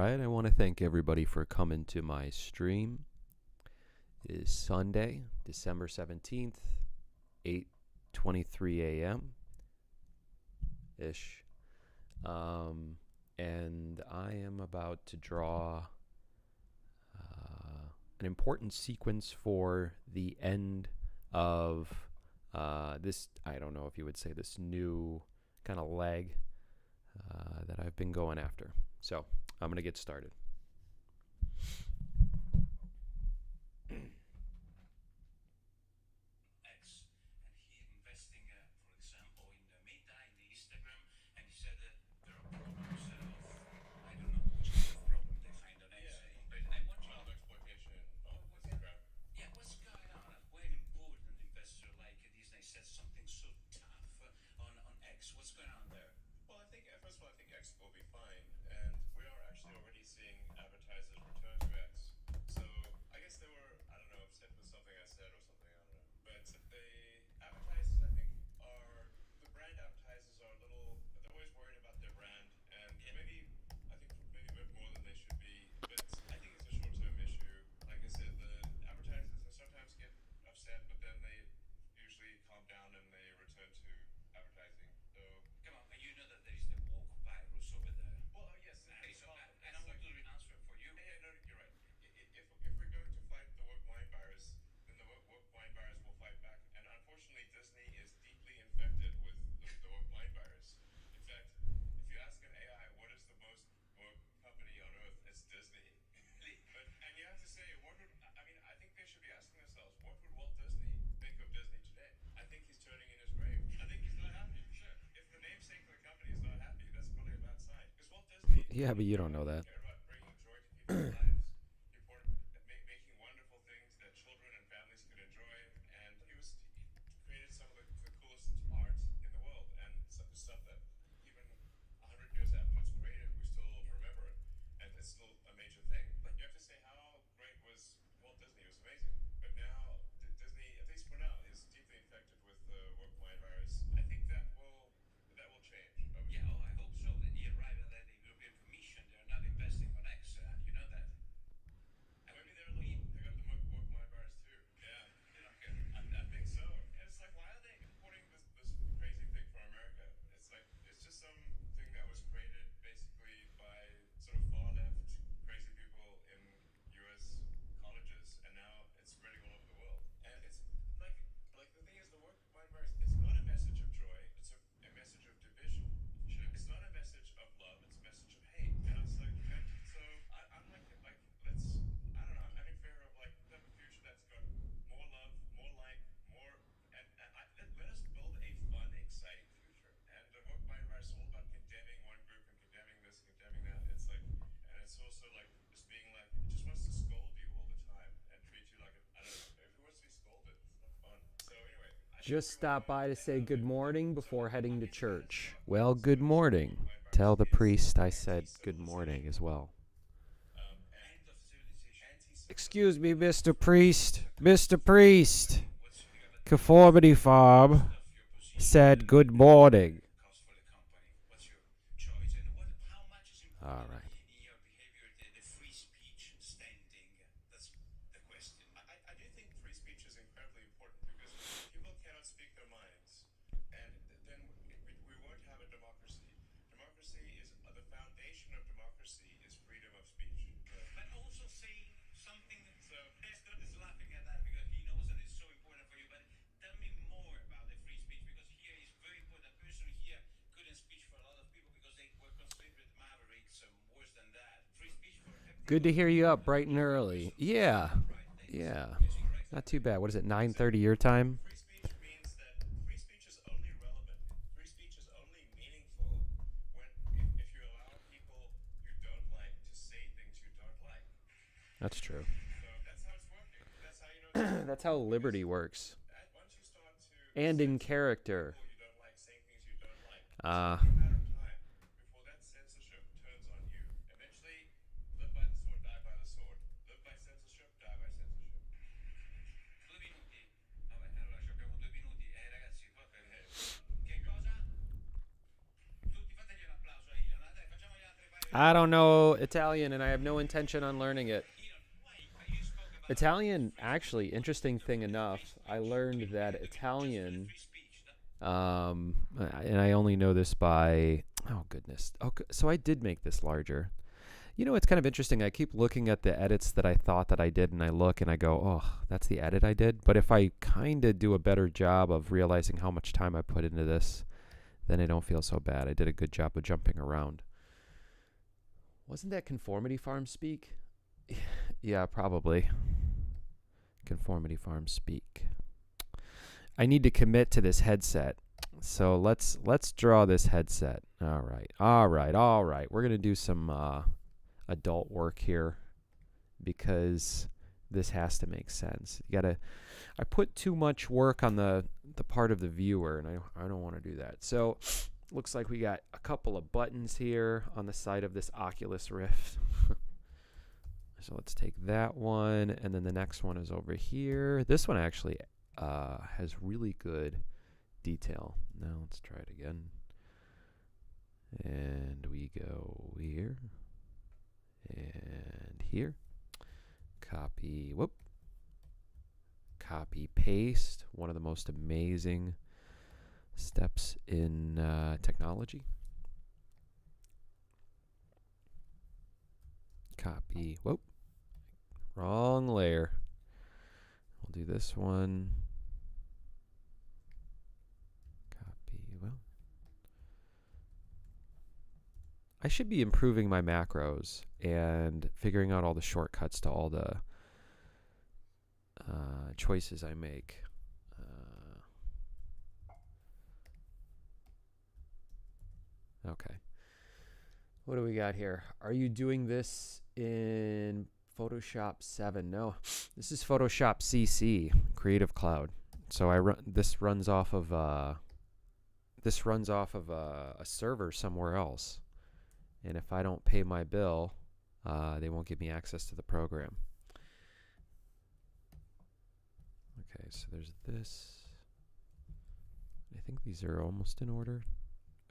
right, I want to thank everybody for coming to my stream. It is Sunday, December 17th, 8:23 a.m. ish. And I am about to draw an important sequence for the end of this, I don't know if you would say, this new kind of leg that I've been going after. So I'm going to get started. Yeah, but you don't know that. Just stop by to say good morning before heading to church. Well, good morning. Tell the priest I said good morning as well. Excuse me, Mr. Priest. Mr. Priest. Conformity Farm said good morning. All right. Good to hear you up bright and early. Yeah. Not too bad. What is it, 9:30 your time? That's true. That's how liberty works. And in character. Uh, I don't know Italian, and I have no intention on learning it. Italian, actually, interesting thing enough, I learned that Italian, and I only know this by, oh goodness. Oh, so I did make this larger. You know, it's kind of interesting. I keep looking at the edits that I thought that I did, and I look and I go, oh, that's the edit I did. But if I kind of do a better job of realizing how much time I put into this, then I don't feel so bad. I did a good job of jumping around. Wasn't that Conformity Farm speak? Yeah, probably. Conformity Farm speak. I need to commit to this headset. So let's draw this headset. All right. We're gonna do some adult work here because this has to make sense. You gotta. I put too much work on the part of the viewer, and I don't want to do that. So looks like we got a couple of buttons here on the side of this Oculus Rift. So let's take that one, and then the next one is over here. This one actually has really good detail. Now let's try it again. And we go here and here. Copy, copy, paste. One of the most amazing steps in technology. Copy, wrong layer. We'll do this one. I should be improving my macros and figuring out all the shortcuts to all the choices I make. Okay. What do we got here? Are you doing this in Photoshop 7? No, this is Photoshop CC, Creative Cloud. So this runs off of a server somewhere else. And if I don't pay my bill, they won't give me access to the program. Okay, so there's this. I think these are almost in order.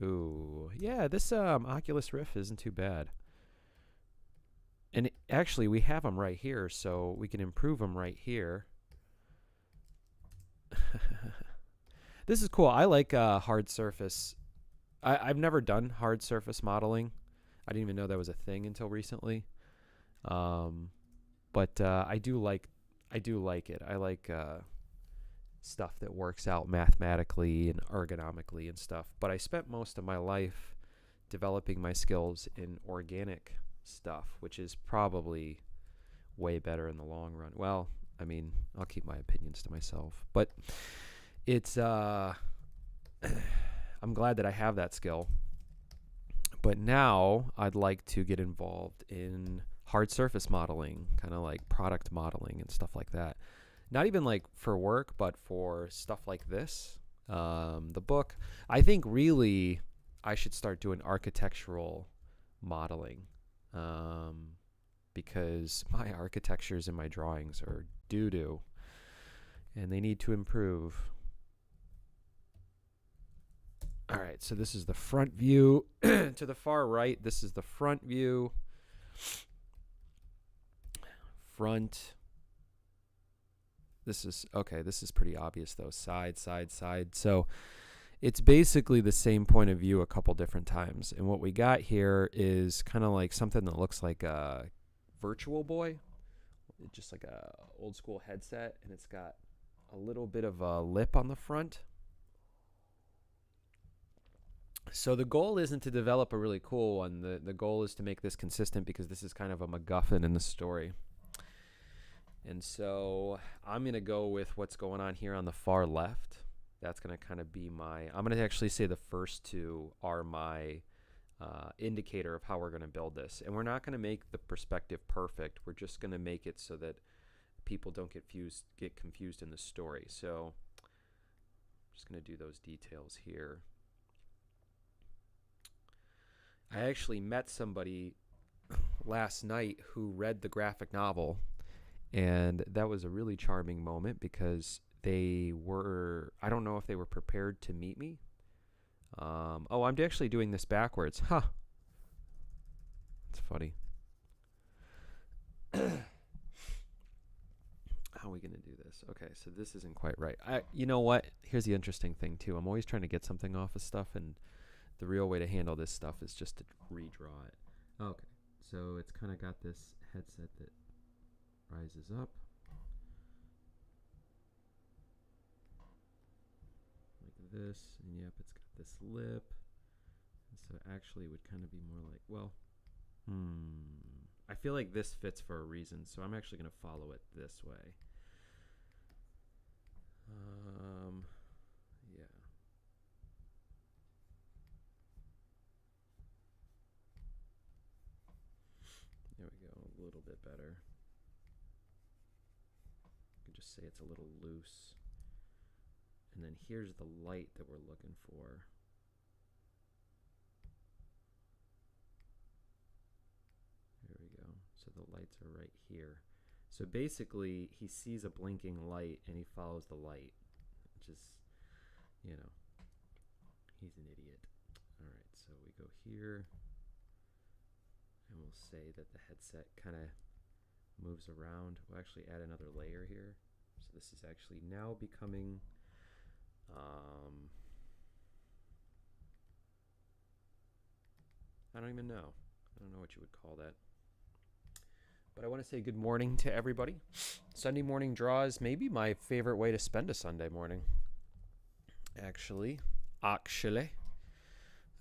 Ooh, yeah, this Oculus Rift isn't too bad. And actually, we have them right here, so we can improve them right here. This is cool. I like hard surface. I've never done hard surface modeling. I didn't even know that was a thing until recently. But I do like it. I like stuff that works out mathematically and ergonomically and stuff. But I spent most of my life developing my skills in organic stuff, which is probably way better in the long run. Well, I mean, I'll keep my opinions to myself. But it's I'm glad that I have that skill. But now I'd like to get involved in hard surface modeling, kind of like product modeling and stuff like that. Not even like for work, but for stuff like this. The book, I think really I should start doing architectural modeling because my architectures and my drawings are doo-doo and they need to improve. All right, so this is the front view. To the far right, this is the front view. Front. This is, okay, this is pretty obvious though. Side, side, side. So it's basically the same point of view a couple different times. And what we got here is kind of like something that looks like a Virtual Boy. Just like a old school headset. And it's got a little bit of a lip on the front. So the goal isn't to develop a really cool one. The goal is to make this consistent because this is kind of a MacGuffin in the story. And so I'm going to go with what's going on here on the far left. That's going to kind of be my, I'm going to actually say the first two are my indicator of how we're going to build this. And we're not going to make the perspective perfect. We're just going to make it so that people don't get confused in the story. So I'm just going to do those details here. I actually met somebody last night who read the graphic novel, and that was a really charming moment because they were, I don't know if they were prepared to meet me. Oh, I'm actually doing this backwards. Huh. It's funny. How are we going to do this? Okay, so this isn't quite right. You know what? Here's the interesting thing, too. I'm always trying to get something off of stuff, and the real way to handle this stuff is just to redraw it. Okay, so it's kind of got this headset that rises up. Like this, and yep, it's got this lip. And so actually it would kind of be more like, well, I feel like this fits for a reason, so I'm actually going to follow it this way. Yeah. There we go, a little bit better. You can just say it's a little loose. And then here's the light that we're looking for. There we go. So the lights are right here. So basically, he sees a blinking light and he follows the light, which is, you know, he's an idiot. All right, so we go here, and we'll say that the headset kind of moves around. We'll actually add another layer here. So this is actually now becoming I don't even know. I don't know what you would call that. But I want to say good morning to everybody. Sunday morning draws may be my favorite way to spend a Sunday morning. Actually.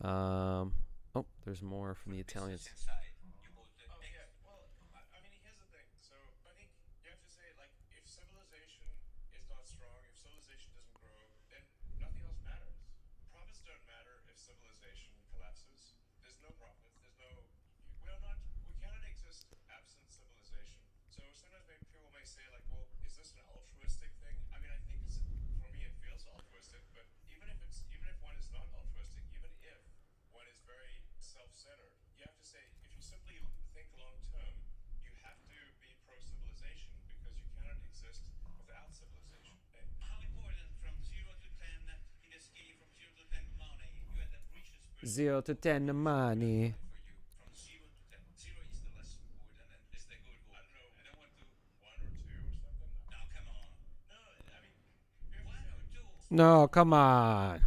Oh, there's more from the Italians. Zero to 10 money. No, come on.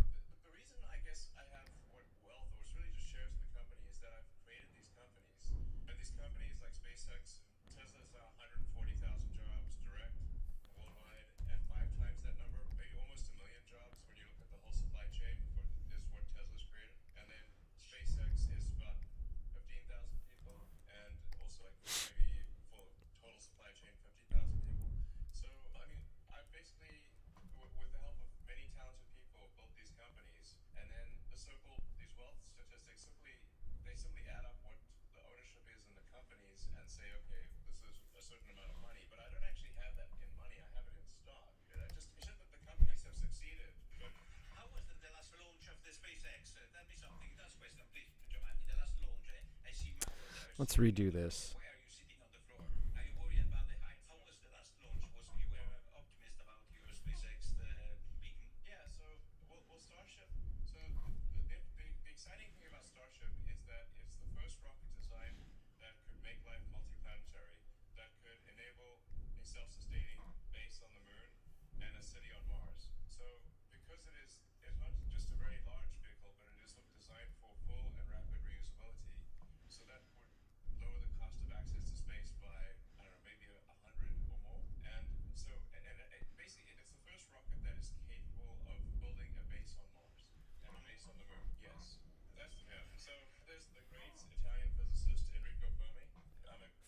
Let's redo this.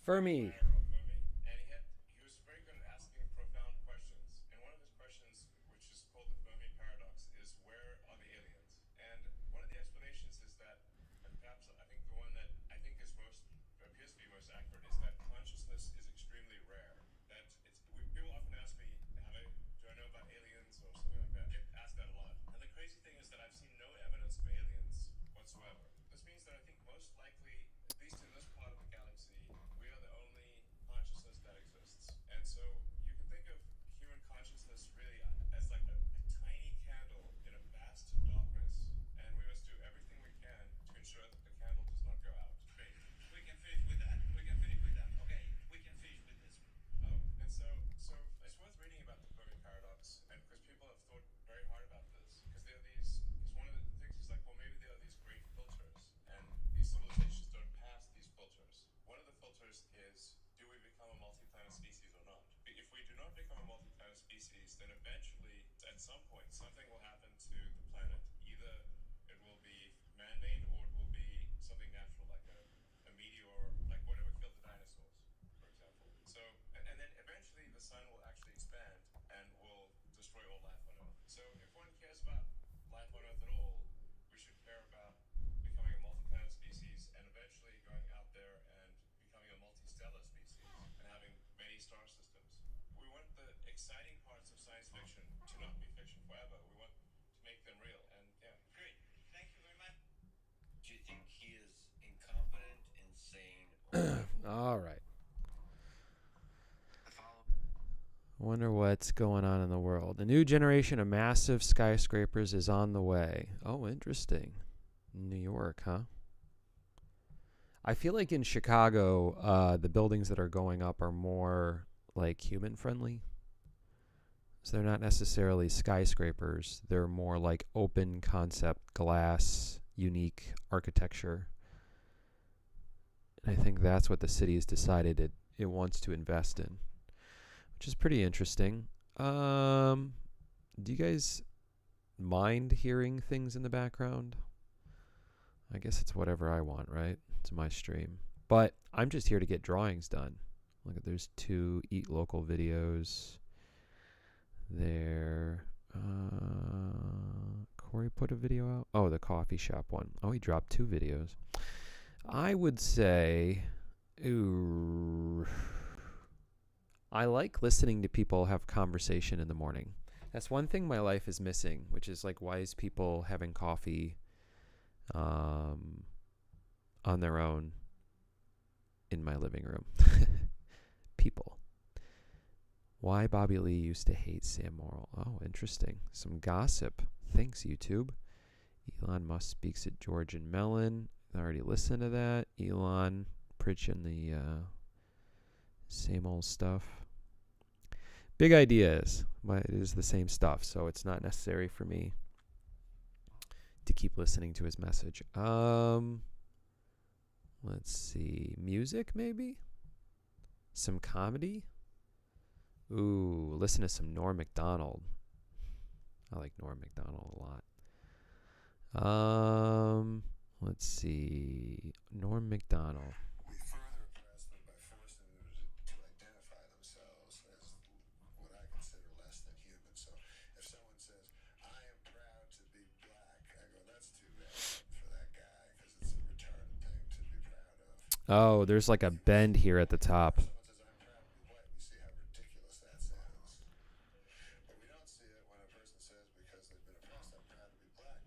Fermi. become a multi-planet species, then eventually, at some point, something will happen to the planet. Either it will be man-made or it will be something natural, like a meteor, like whatever killed the dinosaurs, for example. So, and then eventually the sun will actually expand and will destroy all life on Earth. So if one cares about life on Earth at all, we should care about becoming a multi-planet species and eventually going out there and becoming a multi-stellar species and having many star systems. We want the exciting parts of science fiction to not be fiction forever. We want to make them real. And yeah. Great. Thank you very much. Do you think he is incompetent, insane, or All right. Wonder what's going on in the world. A new generation of massive skyscrapers is on the way. Oh, interesting. New York, huh? I feel like in Chicago, the buildings that are going up are more like human friendly. So they're not necessarily skyscrapers. They're more like open concept, glass, unique architecture. And I think that's what the city has decided it wants to invest in, which is pretty interesting. Do you guys mind hearing things in the background? I guess it's whatever I want, right? It's my stream. But I'm just here to get drawings done. Look, there's 2 Eat Local videos there. Corey put a video out. Oh, the coffee shop one. Oh, he dropped 2 videos. I would say, I like listening to people have conversation in the morning. That's one thing my life is missing, which is like wise people having coffee on their own in my living room. People. Why Bobby Lee used to hate Sam Morrill. Oh, interesting. Some gossip. Thanks, YouTube. Elon Musk speaks at George and Mellon. I already listened to that. Elon preaching the same old stuff. Big ideas, but it is the same stuff, so it's not necessary for me to keep listening to his message. Let's see. Music, maybe? Some comedy? Ooh, listen to some Norm Macdonald. I like Norm Macdonald a lot. Let's see. Norm Macdonald. We further oppress them by forcing them to identify themselves as what I consider less than human. So if someone says, I am proud to be black, I go, that's too bad for that guy because it's a retarded thing to be proud of. Oh, there's like a bend here at the top. If someone says, I'm proud to be white, we see how ridiculous that sounds. But we don't see it when a person says, because they've been oppressed, I'm proud to be black.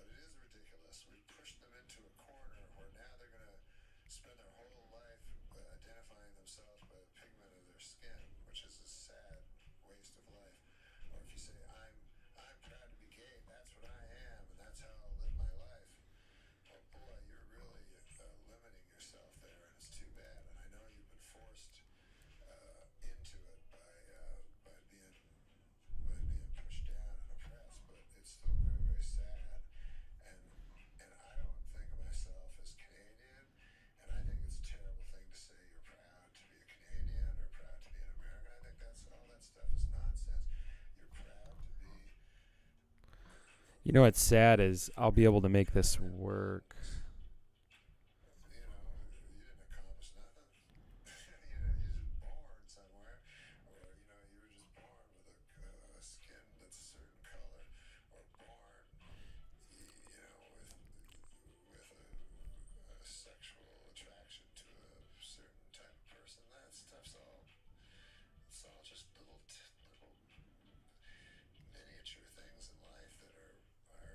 But it is ridiculous. We push them into a corner where now they're going to spend their whole life identifying themselves by the pigment of their skin, which is a sad waste of life. Or if you say, I'm proud to be gay, that's what I am, and that's how I'll live my life. Well, boy, you're really limiting yourself there, and it's too bad. And I know you've been forced into it by being pushed down and oppressed, but it's still very, very sad. And I don't think of myself as Canadian, and I think it's a terrible thing to say you're proud to be a Canadian or proud to be an American. I think that's all that stuff is nonsense. You're proud to be. You know what's sad is I'll be able to make this work. You didn't accomplish nothing. You're just born somewhere, or you were just born with a skin that's a certain color, or born, with a sexual attraction to a certain type of person. That stuff's all. It's all just little miniature things in life that are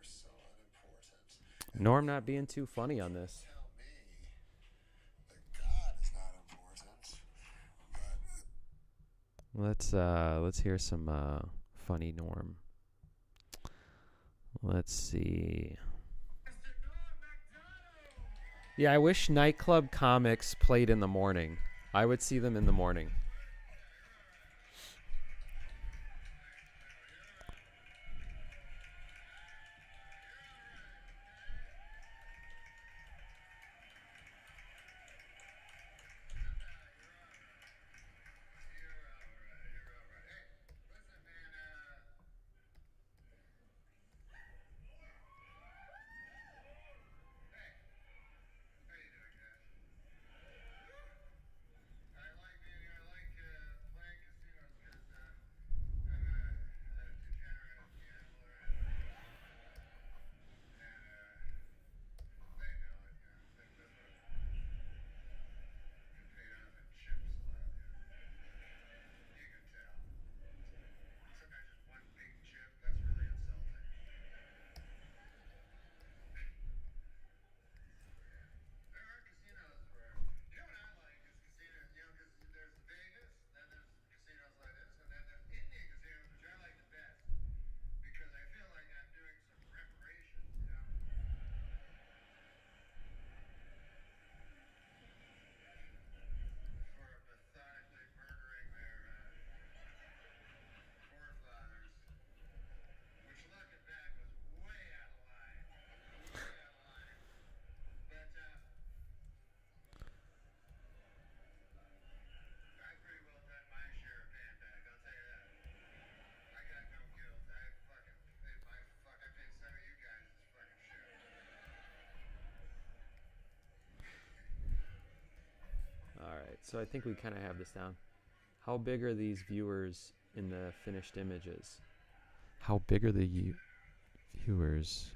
so unimportant. Norm not being too funny on this. Tell me that God is not important, but Let's hear some funny Norm. Let's see. Yeah, I wish nightclub comics played in the morning. I would see them in the morning. So I think we kind of have this down. How big are these viewers in the finished images? How big are the viewers?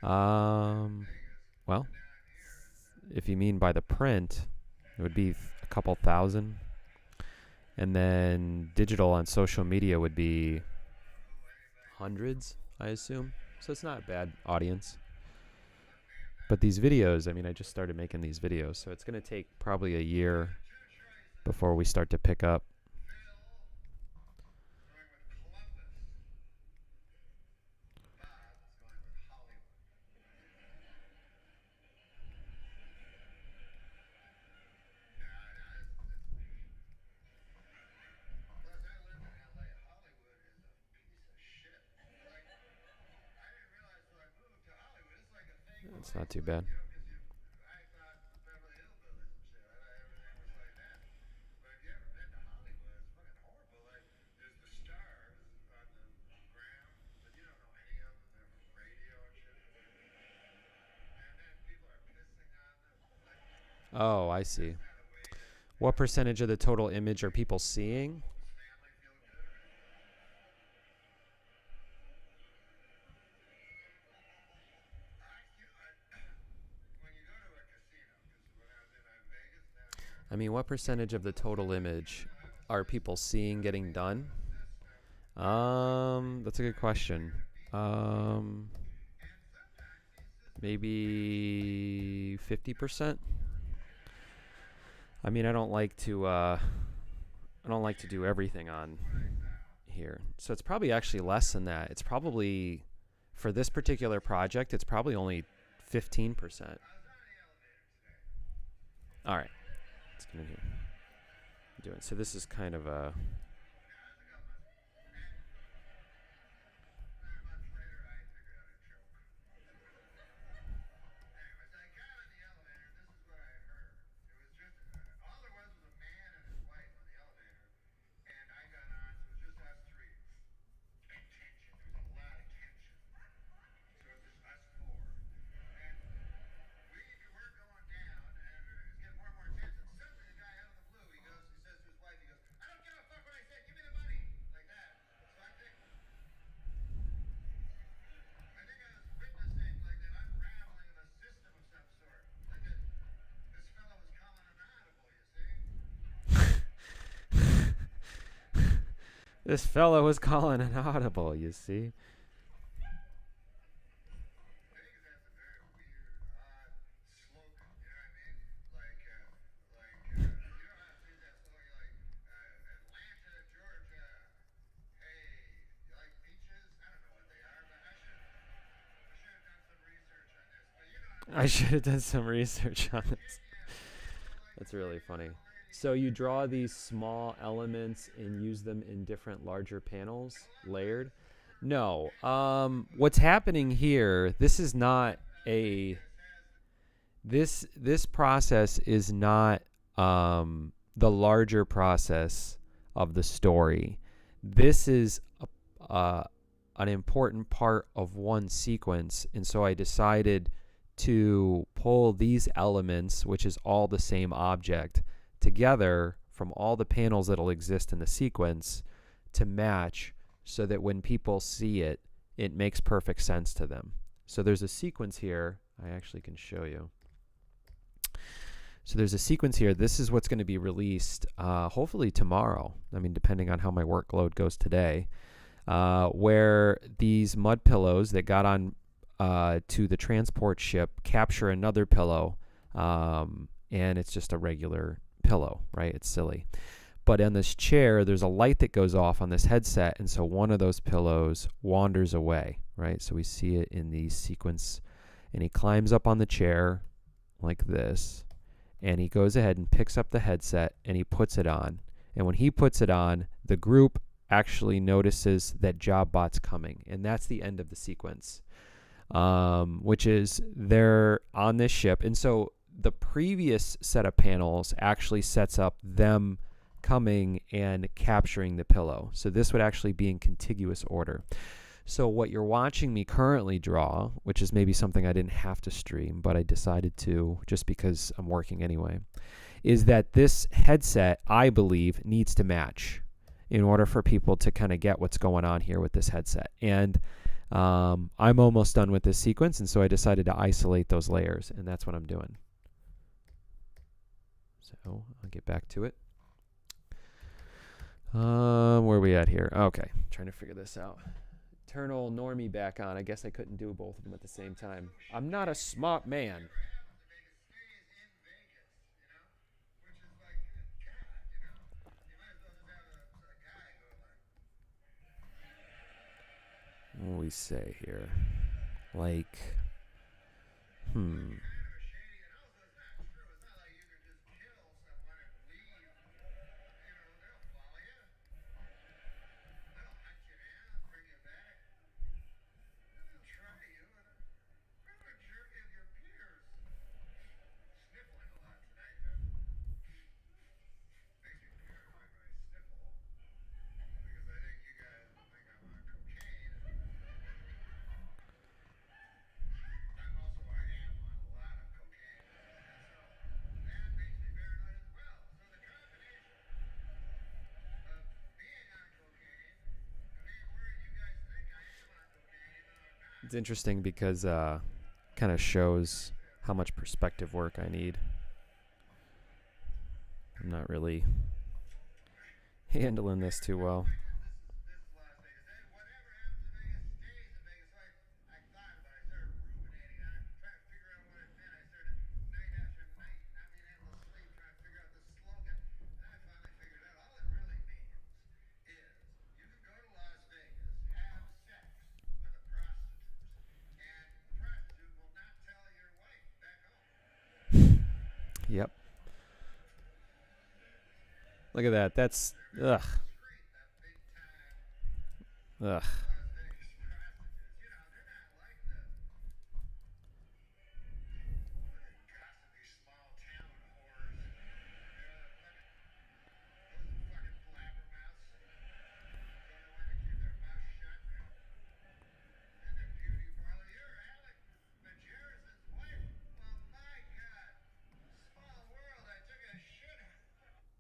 Well, if you mean by the print, it would be a couple thousand. And then digital on social media would be hundreds, I assume. So it's not a bad audience. But these videos, I mean, I just started making these videos, so it's going to take probably a year before we start to pick up. It's not too bad. Oh, I see. What percentage of the total image are people seeing? I mean, what percentage of the total image are people seeing getting done? That's a good question. Maybe 50%. I mean, I don't like to do everything on here. So it's probably actually less than that. It's probably, for this particular project, it's probably only 15%. All right. Let's get in here. Doing so. This is kind of a. This fellow was calling an audible, you see. I should have done some research on this. That's really funny. So you draw these small elements and use them in different larger panels, layered? No. What's happening here, this is not a... This process is not the larger process of the story. This is an important part of one sequence, and so I decided to pull these elements, which is all the same object, together from all the panels that'll exist in the sequence to match so that when people see it, it makes perfect sense to them. So there's a sequence here. I actually can show you. So there's a sequence here. This is what's going to be released hopefully tomorrow. I mean, depending on how my workload goes today, where these mud pillows that got on to the transport ship capture another pillow, and it's just a regular pillow, right? It's silly. But on this chair, there's a light that goes off on this headset, and so one of those pillows wanders away, right? So we see it in the sequence, and he climbs up on the chair like this, and he goes ahead and picks up the headset, and he puts it on. And when he puts it on, the group actually notices that JobBot's coming, and that's the end of the sequence, which is they're on this ship. And so the previous set of panels actually sets up them coming and capturing the pillow. So this would actually be in contiguous order. So what you're watching me currently draw, which is maybe something I didn't have to stream, but I decided to just because I'm working anyway, is that this headset, I believe, needs to match in order for people to kind of get what's going on here with this headset. And I'm almost done with this sequence, and so I decided to isolate those layers, and that's what I'm doing. So I'll get back to it. Where are we at here? Okay, trying to figure this out. Eternal normie back on. I guess I couldn't do both of them at the same time. I'm not a smart man. What do we say here? Like, it's interesting because kind of shows how much perspective work I need. I'm not really handling this too well. Yep. Look at that. That's ugh. Ugh.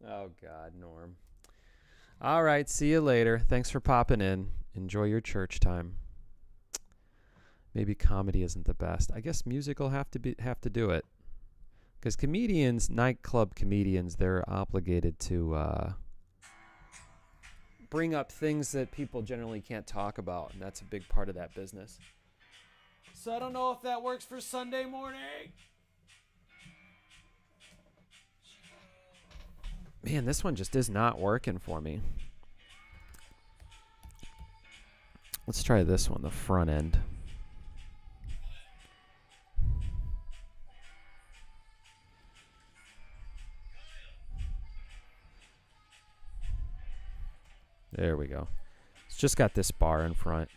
Oh God, Norm. All right, see you later. Thanks for popping in. Enjoy your church time. Maybe comedy isn't the best. I guess music will have to do it. Because comedians, nightclub comedians, they're obligated to bring up things that people generally can't talk about, and that's a big part of that business. So I don't know if that works for Sunday morning. Man, this one just is not working for me. Let's try this one, the front end. There we go. It's just got this bar in front.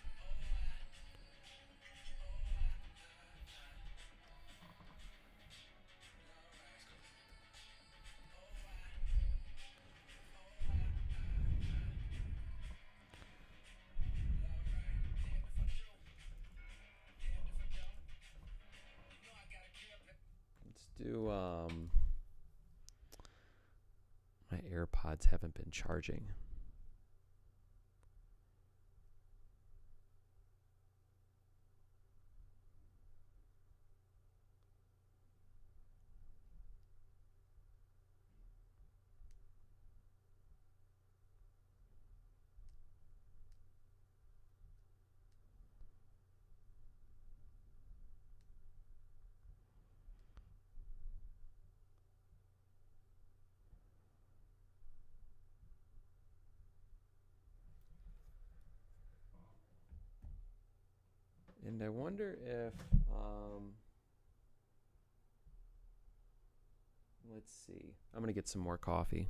Let's do my AirPods haven't been charging. And I wonder if, let's see. I'm going to get some more coffee.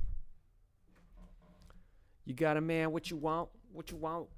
You got it, man. What you want? What you want?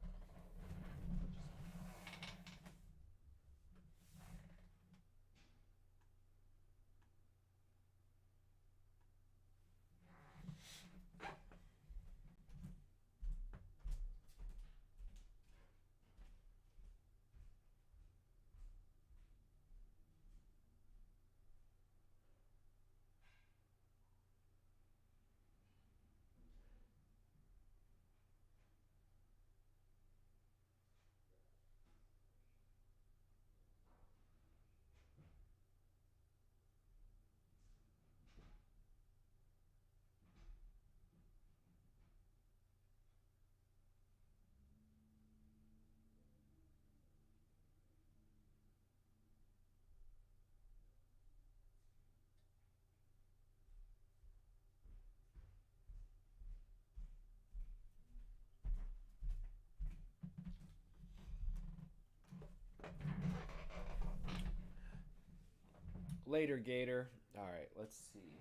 Later, Gator. All right, let's see.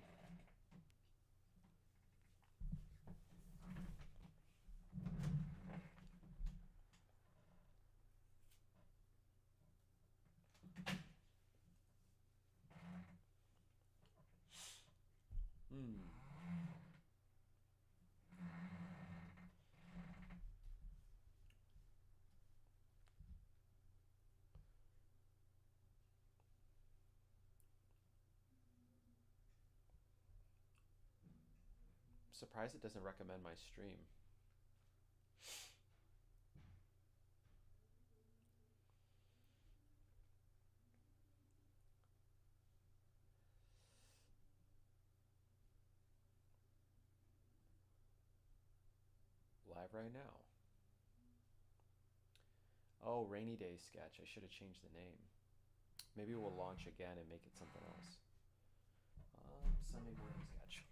Hmm. I'm surprised it doesn't recommend my stream. Live right now. Oh, Rainy Day sketch. I should have changed the name. Maybe we'll launch again and make it something else. Sunday morning sketch.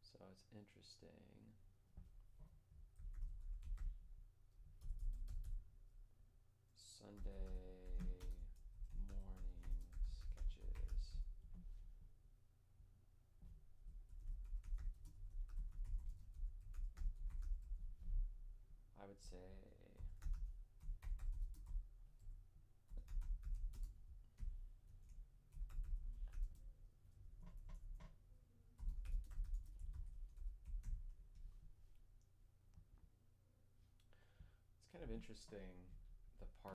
So it's interesting. Sunday morning sketches. I would say it's kind of interesting the part